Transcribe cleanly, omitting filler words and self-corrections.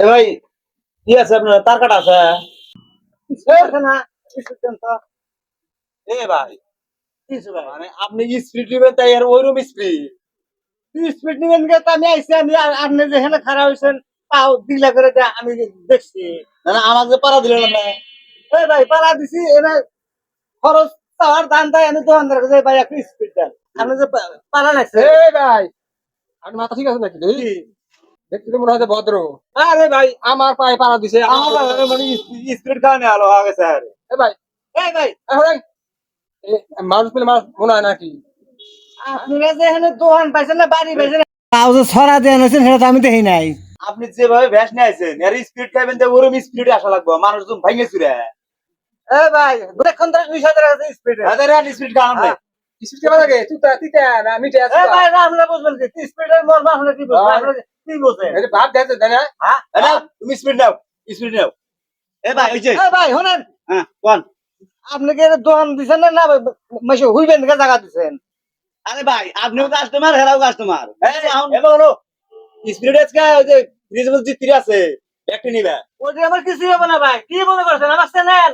এ ভাই কি আছে আপনার তার কাটা আছে? না এ ভাই কিছু ভাই মানে আপনি স্পিড নেবেন তাই আর ওইরকম স্পিড। স্পিড নিবেন গে তো আমি আইছি আমি আপনি যেখানে খারাপ হয়েছেন পাও দিলা করে দেয়া আমি দেখছি না না আমার যে পাড়া দিলেন না। এই ভাই পালা দিছি এনে খরচ চাওয়ার দান দেয় আমি দোকানদার কাছে ভাই একটু স্পিড দেন আপনি যে পালা নাইছে এই ভাই আপনি মাথা ঠিক আছে নাকি রে? কি দেখতে তো মনে হয় যে ভদ্র। আরে ভাই আমার পায়ে পাড়া দিছে আমার মানে স্পিড খাওয়ানো আলো আগে স্যার এই ভাই এই ভাই এখন মানুষ পেলে মানুষ মনে হয় নাকি? আপনারা যে এখানে দোকান পাইছেন না বাড়ি পাইছেন তাও যে ছড়া দেন হয়েছেন সেটা তো আমি দেখি নাই আপনি যেভাবে ভ্যাস নিয়ে আইছেন এর স্পিড খাইবেন যে ওরকম স্পিডে আসা লাগবে মানুষ তুমি ভাঙে চুরে। এ ভাই দেখুন তো 200 টাকা স্পিড হাজার স্পিড খাওয়ান ভাই। কিছু কেমন লাগে তুই তিতা না মিটে আছে এ ভাই না আপনি বুঝবেন কি স্পিডের মর্ম আপনি কি বুঝবেন আপনি কি বুঝেন এই যে ভাব দেখতে দেয় না? হ্যাঁ এটা তুমি স্পিড নাও, স্পিড নাও। এ ভাই এই যে এ ভাই শুনেন হ্যাঁ কোন। আপনি কি দোকান দিছেন না মাসে হইবেন কে জায়গা দিছেন আরে ভাই আপনিও কাস্টমার হেরাও কাস্টমার। এবার হলো স্পিড এসকা ওই যে রিজনেবল যে 3 আছে একটা নিবা। ওইটা আমার কিছুই হবে না ভাই কি মনে করছেন আমার চেনেন